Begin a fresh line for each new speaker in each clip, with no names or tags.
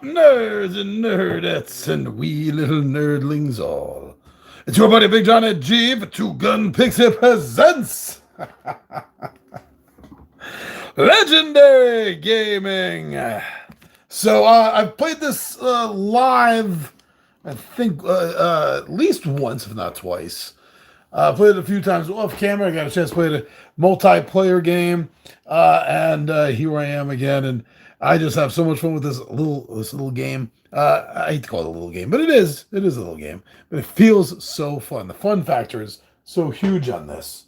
up, nerds and nerdettes and wee little nerdlings all? It's your buddy Big John at G for Two Gun Pixie presents Legendary Gaming. So I've played this live, I think at least once, if not twice. Played it a few times off camera. I got a chance to play a multiplayer game, and here I am again. And I just have so much fun with this little game. I hate to call it a little game, but it is. It is a little game, but it feels so fun. The fun factor is so huge on this.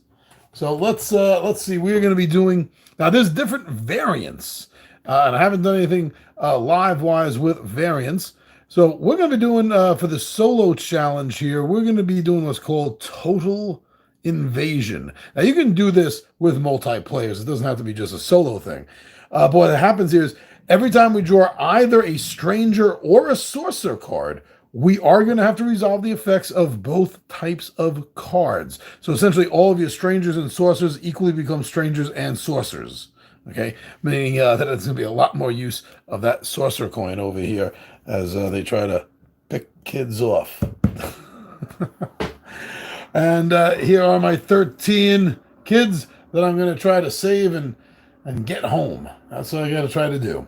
So let's see. We're going to be doing now. There's different variants, and I haven't done anything live wise with variants. So we're going to be doing, for the solo challenge here, we're going to be doing what's called Total Invasion. Now, you can do this with multiplayers. It doesn't have to be just a solo thing. But what happens here is every time we draw either a stranger or a sorcerer card, we are going to have to resolve the effects of both types of cards. So essentially, all of your strangers and sorcerers equally become strangers and sorcerers. Okay, meaning that it's going to be a lot more use of that sorcerer coin over here as they try to pick kids off. And here are my 13 kids that I'm going to try to save and get home. That's what I got to try to do.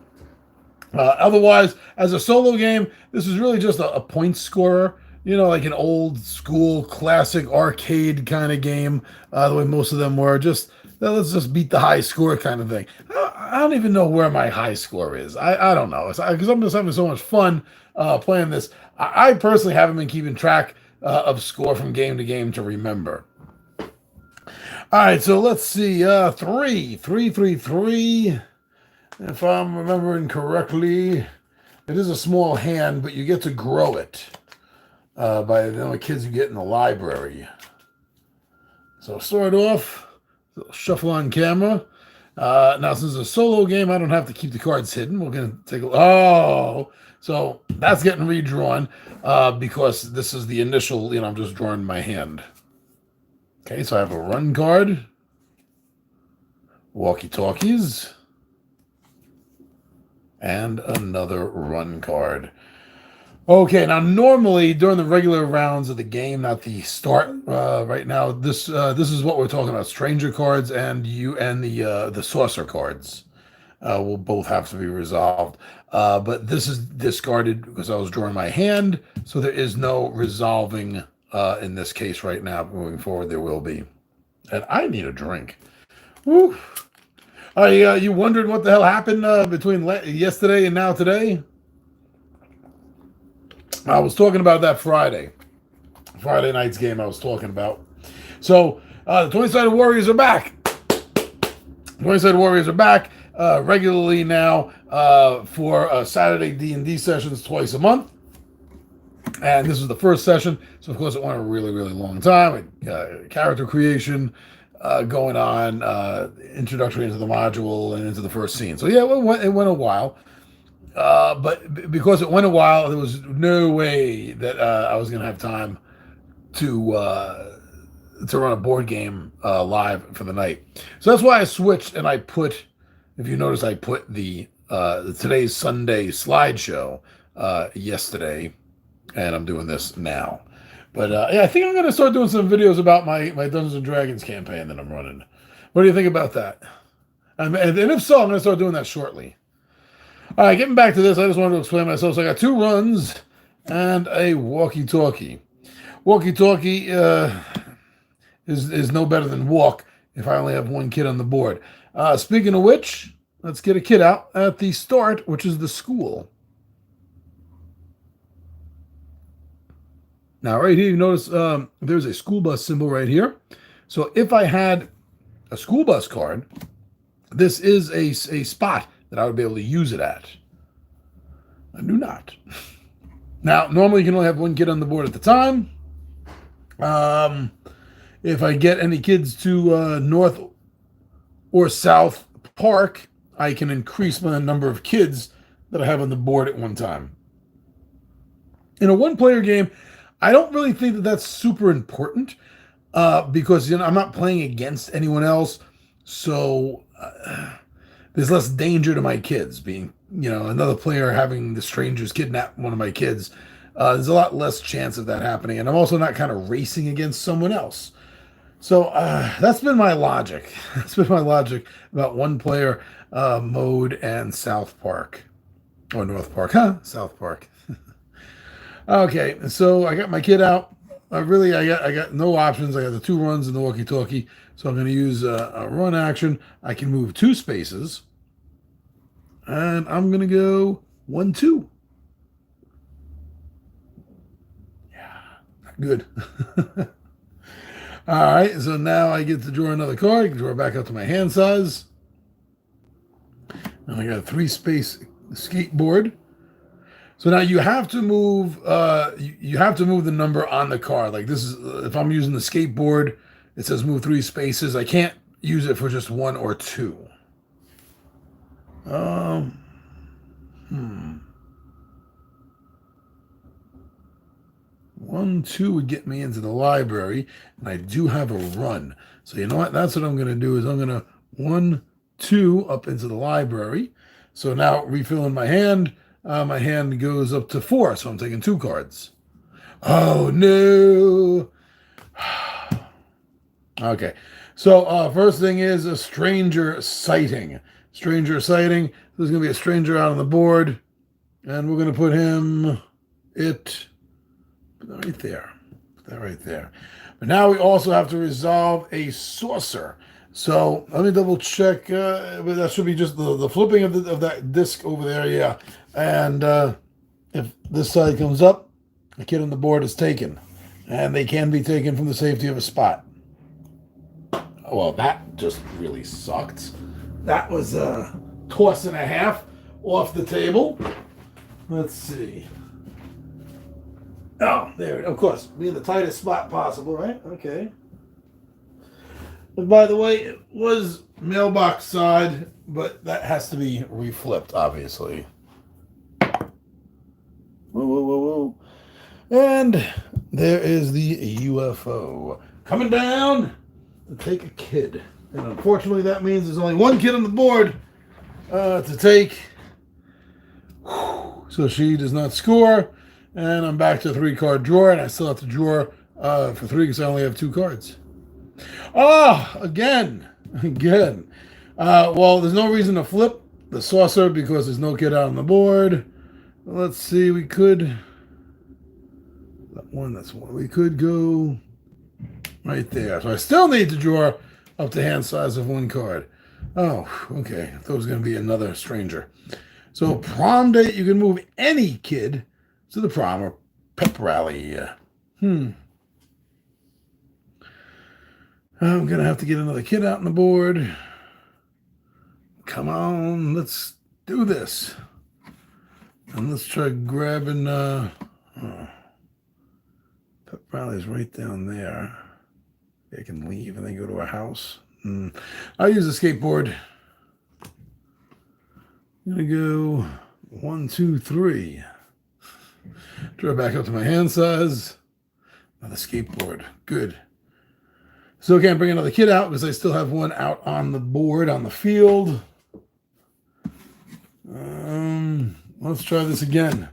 Otherwise, as a solo game, this is really just a point scorer. You know, like an old school classic arcade kind of game, the way most of them were. Just let's just beat the high score kind of thing. I don't even know where my high score is. I don't know. Because I'm just having so much fun playing this. I personally haven't been keeping track of score from game to game to remember. All right, so let's see. 3. If I'm remembering correctly, it is a small hand, but you get to grow it by the only kids you get in the library. So start off, shuffle on camera. Now, since it's a solo game, I don't have to keep the cards hidden. We're going to take a... Oh! So that's getting redrawn because this is the initial, I'm just drawing my hand. Okay, so I have a run card. Walkie-talkies. And another run card. Okay, now normally during the regular rounds of the game, not the start right now, this is what we're talking about. Stranger cards and the sorcerer cards will both have to be resolved. But this is discarded because I was drawing my hand, so there is no resolving in this case right now. Moving forward, there will be. And I need a drink. Woo! You wondered what the hell happened between yesterday and now today? I was talking about that Friday night's game I was talking about. So the 20-sided Warriors are back. 20-sided Warriors are back regularly now for Saturday D&D sessions twice a month. And this is the first session, so of course it went a really, really long time. Character creation going on, introductory into the module and into the first scene. So yeah, it went a while. But because it went a while, there was no way that I was going to have time to run a board game live for the night. So that's why I switched and I put, if you notice, I put the today's Sunday slideshow yesterday, and I'm doing this now. But yeah, I think I'm going to start doing some videos about my Dungeons and Dragons campaign that I'm running. What do you think about that? And if so, I'm going to start doing that shortly. All right, getting back to this, I just wanted to explain myself. So I got 2 runs and a walkie-talkie. Walkie-talkie is no better than walk if I only have 1 kid on the board. Speaking of which, let's get a kid out at the start, which is the school. Now, right here, you notice there's a school bus symbol right here. So if I had a school bus card, this is a spot that I would be able to use it at. I do not. Now, normally you can only have 1 kid on the board at the time. If I get any kids to North or South Park, I can increase my number of kids that I have on the board at one time. In a 1-player game, I don't really think that that's super important because I'm not playing against anyone else. So there's less danger to my kids being, another player having the strangers kidnap one of my kids. There's a lot less chance of that happening, and I'm also not kind of racing against someone else. So that's been my logic. That's been my logic about one player mode and South Park. Or North Park, huh? South Park. Okay, so I got my kid out. I got no options. I got the 2 runs and the walkie-talkie. So I'm going to use a run action. I can move 2 spaces. And I'm going to go 1-2. Yeah, not good. All right, so now I get to draw another card. I can draw it back up to my hand size. And I got a 3-space skateboard. So now you have to move. You have to move the number on the card. Like this is if I'm using the skateboard, it says move 3 spaces. I can't use it for just 1 or 2. 1, 2 would get me into the library, and I do have a run. So you know what? That's what I'm going to do. Is I'm going to 1, 2 up into the library. So now refilling my hand. My hand goes up to 4, so I'm taking 2 cards. Oh, no. Okay. So first thing is a stranger sighting. Stranger sighting. There's going to be a stranger out on the board, and we're going to put him right there. Put that right there. But now we also have to resolve a saucer. So let me double check. But that should be just the flipping of that disc over there. Yeah. And if this side comes up, the kid on the board is taken. And they can be taken from the safety of a spot. Well, that just really sucked. That was a toss and a half off the table. Let's see. Oh, there. Of course, be in the tightest spot possible, right? Okay. And by the way, it was mailbox side, but that has to be reflipped, obviously. Whoa, whoa, whoa, whoa. And there is the UFO coming down to take a kid. And unfortunately, that means there's only 1 kid on the board to take. So she does not score. And I'm back to a 3-card drawer, and I still have to draw for 3 because I only have 2 cards. Oh, again. Well, there's no reason to flip the saucer because there's no kid out on the board. Let's see, we could... That's one. We could go right there. So I still need to draw up to hand size of 1 card. Oh, okay. I thought it was going to be another stranger. So prom date, you can move any kid to the prom or pep rally. I'm going to have to get another kid out on the board. Come on, let's do this. And let's try grabbing... pep rally's right down there. They can leave and then go to a house. I'll use the skateboard. I'm going to go 1, 2, 3. Draw it back up to my hand size. Now the skateboard. Good. Still can't bring another kid out because I still have 1 out on the board on the field. Let's try this again.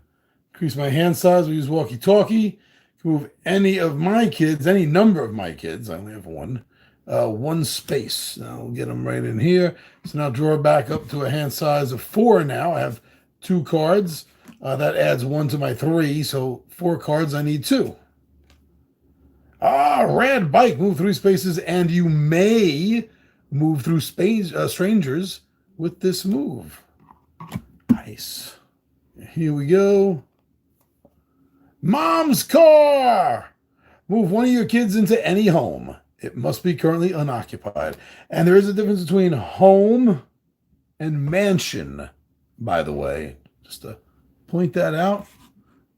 Increase my hand size. We'll use walkie-talkie. Move any of my kids, any number of my kids. I only have 1. 1 space. Now we'll get them right in here. So now draw back up to a hand size of 4 now. I have 2 cards. That adds 1 to my 3. So 4 cards, I need 2. Rad bike. Move 3 spaces, and you may move through strangers with this move. Nice. Here we go. Mom's car. Move 1 of your kids into any home. It must be currently unoccupied. And there is a difference between home and mansion, by the way. Just to point that out.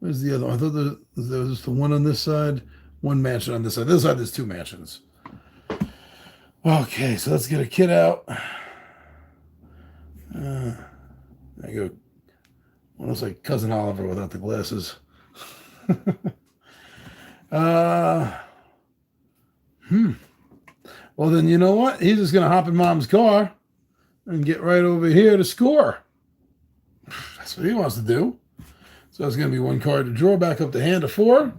Where's the other one? I thought there was just the one on this side, 1 mansion on this side. This side, there's 2 mansions. Okay, so let's get a kid out. There you go. Almost like Cousin Oliver without the glasses. Well, then you know what? He's just going to hop in Mom's car. and get right over here to score. That's what he wants to do. So it's going to be one card to draw, back up the hand to 4.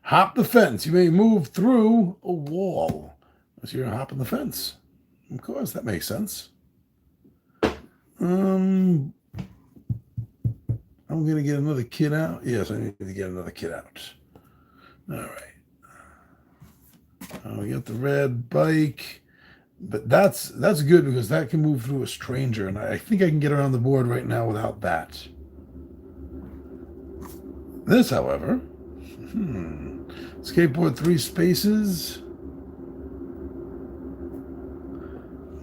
Hop the fence. You may move through a wall. So you're hopping the fence. Of course, that makes sense. I'm going to get another kid out. Yes, I need to get another kid out. All right. We got the red bike. But that's good because that can move through a stranger. And I think I can get around the board right now without that. This, however, skateboard 3 spaces.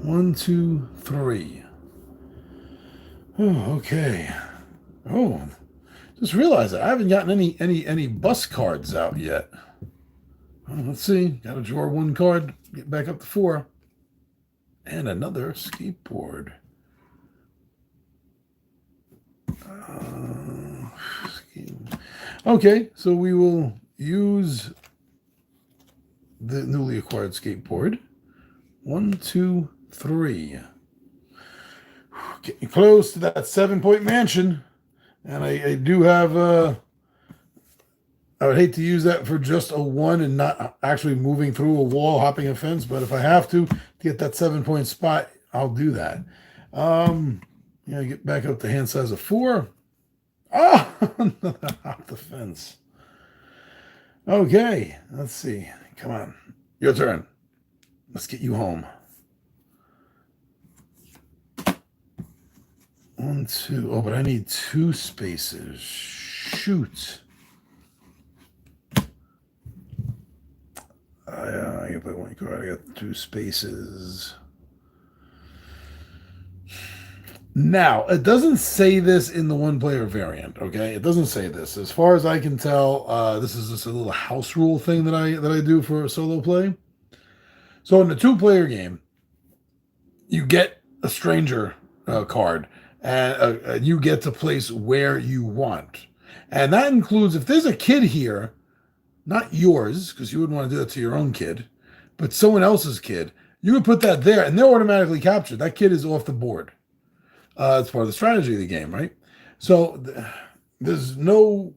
1, 2, 3. Oh, okay. Oh, just realized that I haven't gotten any bus cards out yet. Oh, let's see. Got to draw 1 card. Get back up to 4. And another skateboard. Okay, so we will use the newly acquired skateboard. 1, 2, 3. Getting close to that 7-point mansion. And I do have I would hate to use that for just a 1 and not actually moving through a wall, hopping a fence. But if I have to get that 7-point spot, I'll do that. Get back up to hand size of 4. Oh, hop the fence. Okay, let's see. Come on, your turn. Let's get you home. 1, 2. Oh, but I need 2 spaces. Shoot. I can put 1 card. I got 2 spaces. Now, it doesn't say this in the 1-player variant, okay? It doesn't say this. As far as I can tell, this is just a little house rule thing that I do for a solo play. So in the 2-player game, you get a stranger card, and you get to place where you want. And that includes, if there's a kid here, not yours, because you wouldn't want to do that to your own kid, but someone else's kid, you would put that there, and they're automatically captured. That kid is off the board. It's part of the strategy of the game, right? So there's no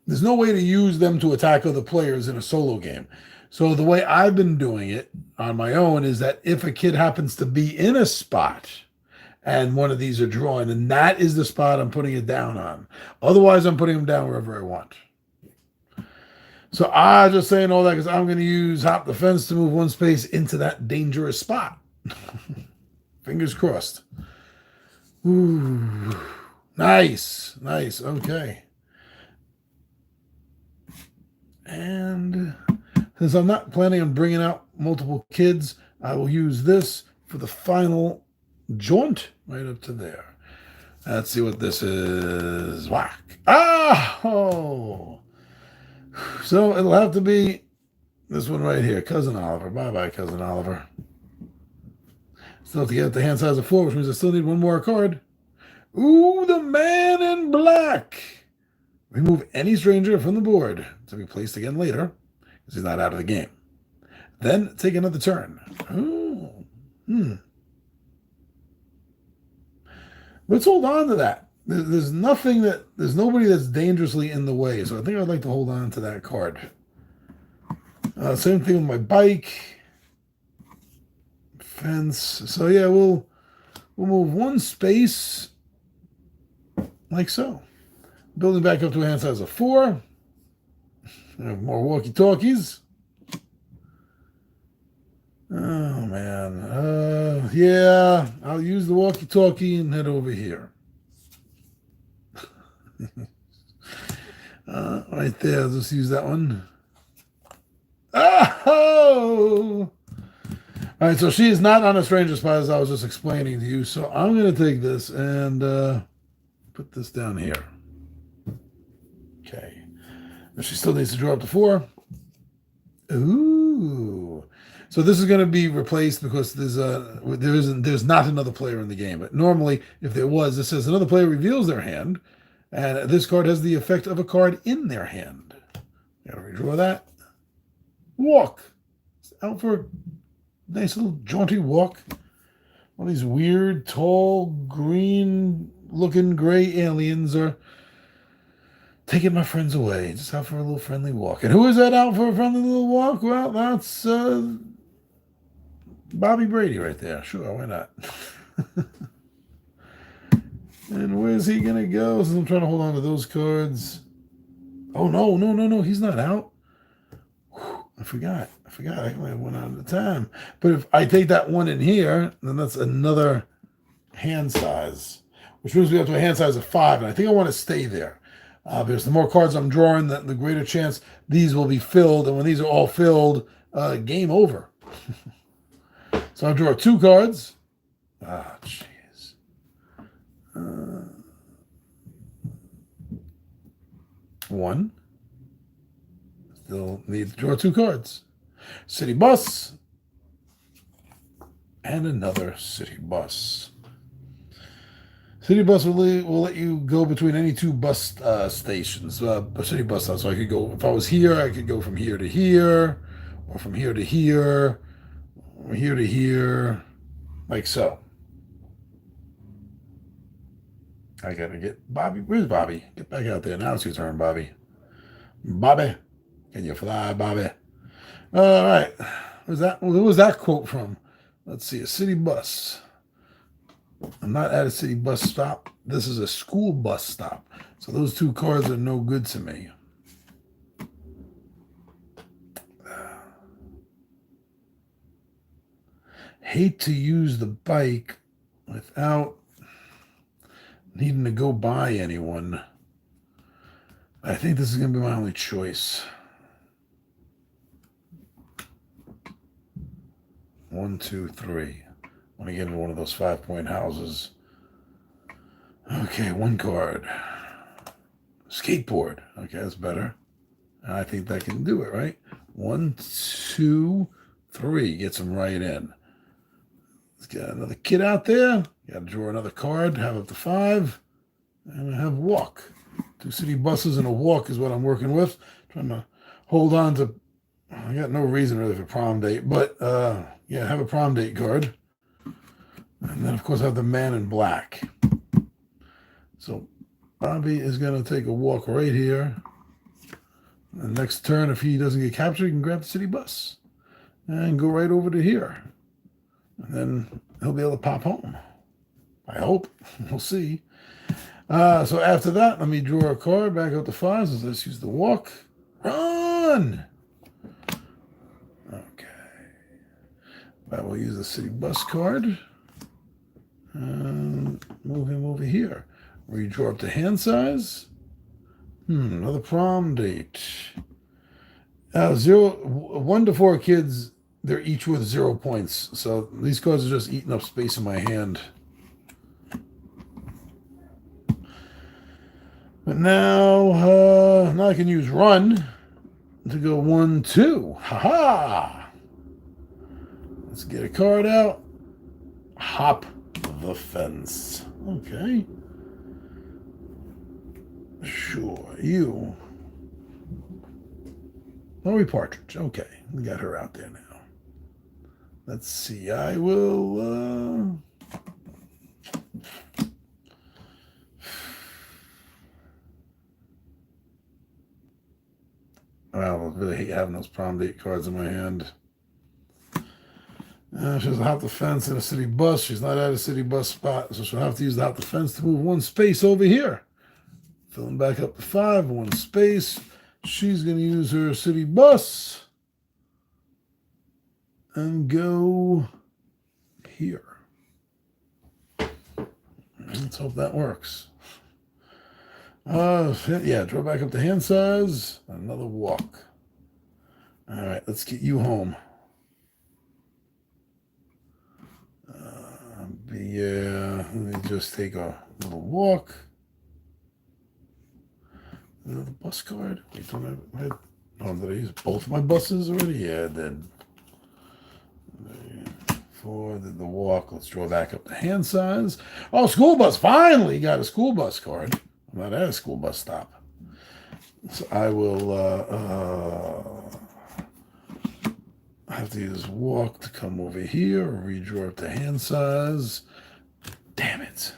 way to use them to attack other players in a solo game. So the way I've been doing it on my own is that if a kid happens to be in a spot and one of these are drawn, and that is the spot I'm putting it down on. Otherwise, I'm putting them down wherever I want. So I'm just saying all that because I'm going to use hop the fence to move 1 space into that dangerous spot. Fingers crossed. Ooh, nice. Okay. And since I'm not planning on bringing out multiple kids, I will use this for the final jaunt right up to there. Let's see what this is. Whack. Oh. So it'll have to be this one right here. Cousin Oliver. Bye-bye, Cousin Oliver. Still have to get the hand size of 4, which means I still need 1 more card. Ooh, the man in black. Remove any stranger from the board to be placed again later, because he's not out of the game. Then take another turn. Ooh. Let's hold on to that. There's nobody that's dangerously in the way, so I think I'd like to hold on to that card. Same thing with my bike. Fence. So yeah, we'll move 1 space like so. Building back up to a hand size of 4. More walkie-talkies. Oh man. Yeah, I'll use the walkie-talkie and head over here. Right there, I'll just use that one. Oh! All right, so she is not on a stranger spot, as I was just explaining to you. So I'm going to take this and put this down here. Okay. Now she still needs to draw up to 4. Ooh. So this is going to be replaced because there's not another player in the game. But normally, if there was, it says another player reveals their hand, and this card has the effect of a card in their hand. Got to redraw that. Walk. Out for a nice little jaunty walk. All these weird, tall, green-looking gray aliens are taking my friends away. Just out for a little friendly walk. And who is that out for a friendly little walk? Well, that's Bobby Brady right there. Sure, why not? And where's he going to go? Since I'm trying to hold on to those cards. Oh, no. He's not out. Whew, I forgot. I only have one out at a time. But if I take that one in here, then that's another hand size, which brings me up to a hand size of 5. And I think I want to stay there. Because the more cards I'm drawing, the greater chance these will be filled. And when these are all filled, game over. So I draw 2 cards. Ah, jeez. One. Still need to draw 2 cards. City bus. And another city bus. City bus will let you go between any 2 bus stations. City bus stop. So I could go, if I was here, I could go from here to here, or from here to here, or here to here, like so. I gotta get Bobby. Where's Bobby? Get back out there. Now it's your turn, Bobby. Bobby, can you fly, Bobby? All right. Who was that quote from? Let's see. A city bus. I'm not at a city bus stop. This is a school bus stop. So those 2 cards are no good to me. Hate to use the bike without needing to go by anyone. I think this is going to be my only choice. 1, 2, 3. I want to get into one of those 5-point houses. Okay, 1 card. Skateboard. Okay, that's better. I think that can do it, right? 1, 2, 3. Gets them right in. Let's get another kid out there. Got to draw another card. Have up to 5. And I have walk. 2 city buses and a walk is what I'm working with. Trying to hold on to. I got no reason really for prom date, but yeah, have a prom date card. And then, of course, I have the man in black. So Bobby is going to take a walk right here. And next turn, if he doesn't get captured, he can grab the city bus and go right over to here. And then he'll be able to pop home. I hope. We'll see. So after that, let me draw a card back out to 5s. Let's use the walk. Run! Okay. I will use the city bus card. And move him over here. Redraw up to hand size. Another prom date. 1 to 4 kids, they're each worth 0 points. So these cards are just eating up space in my hand. But now I can use run to go 1, 2. Ha-ha! Let's get a card out. Hop the fence. Okay. Sure, you. Lori Partridge. Okay, we got her out there now. Let's see. I will. I really hate having those prom date cards in my hand. She'll hop the fence in a city bus. She's not at a city bus spot, so she'll have to use the hop the fence to move 1 space over here. Filling back up to 5, 1 space. She's going to use her city bus and go here. Let's hope that works. Yeah, draw back up to hand size. Another walk. All right, let's get you home. Yeah, let me just take a little walk. Another bus card. Wait, did I use both my buses already? Yeah, I did. 4, did the walk. Let's draw back up to hand size. Oh, school bus. Finally got a school bus card. I'm not at a school bus stop. So I will I have to use walk to come over here or redraw up the hand size. Damn it.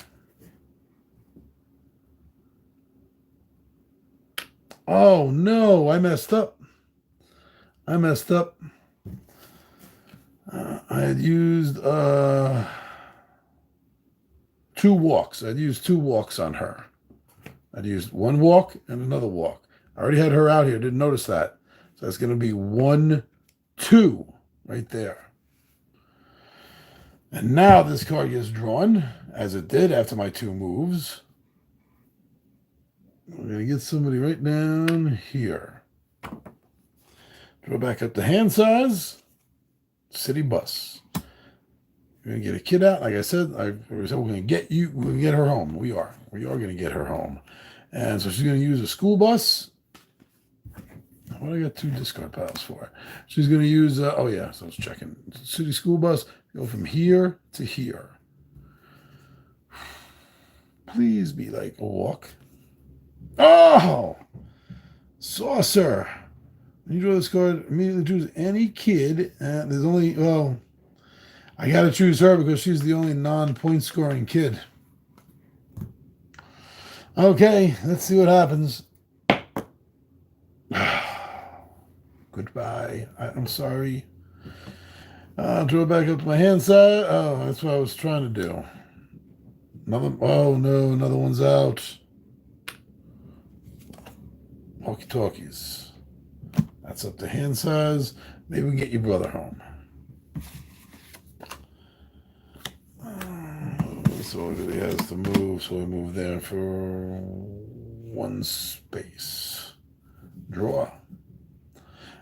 Oh no, I messed up. I had used 2 walks. I'd used 2 walks on her. I'd used 1 walk and another walk. I already had her out here. Didn't notice that. So it's going to be 1, 2 right there. And now this card gets drawn, as it did after my 2 moves. We're going to get somebody right down here. Draw back up the hand size. City bus. We're going to get a kid out. Like I said, we're going to get you. We're going to get her home. We are going to get her home. And so she's going to use a school bus. What do I got 2 discard piles for? She's going to use, oh yeah, so I was checking. City school bus, go from here to here. Please be like a walk. Oh! Saucer. When you draw this card, immediately choose any kid. There's only, well, I got to choose her because she's the only non-point scoring kid. Okay, let's see what happens. Goodbye. I'm sorry. Draw back up to my hand side. Oh, that's what I was trying to do. Oh no, another one's out. Walkie-talkies. That's up to hand size. Maybe we can get your brother home. So he has to move, so we move there for 1 space. Draw.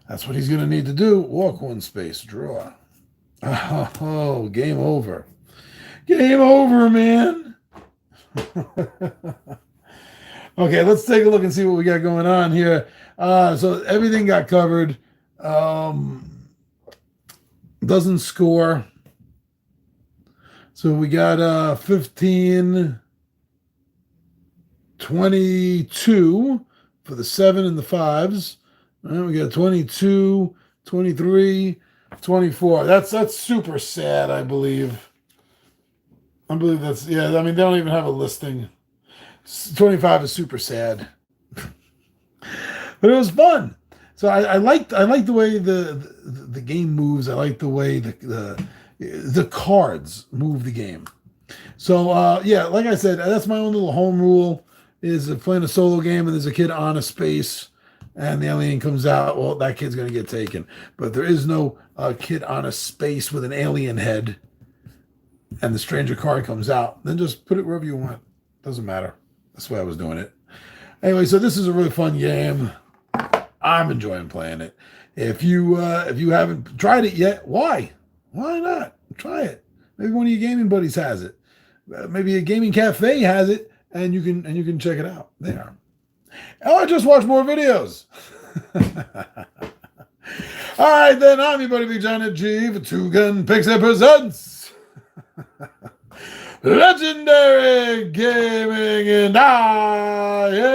That's what he's going to need to do. Walk 1 space. Draw. Oh, game over. Game over, man. Okay, let's take a look and see what we got going on here. So everything got covered. Doesn't score. So we got 15, 22 for the 7 and the 5s. And we got 22, 23, 24. That's super sad, I believe. I believe that's, yeah, I mean, they don't even have a listing. 25 is super sad. But it was fun. So I liked the way the game moves. I like the way the cards move the game. So yeah, like I said, that's my own little home rule, is playing a solo game and there's a kid on a space and the alien comes out, well, that kid's going to get taken. But if there is no kid on a space with an alien head and the stranger card comes out, then just put it wherever you want. Doesn't matter. That's the way I was doing it. Anyway, so this is a really fun game. I'm enjoying playing it. If you haven't tried it yet, why not? Try it. Maybe one of your gaming buddies has it. Maybe a gaming cafe has it, and you can check it out there. Or just watch more videos. All right, then. I'm your buddy Big John at G for Two Gun Pixie presents Legendary Gaming, and I am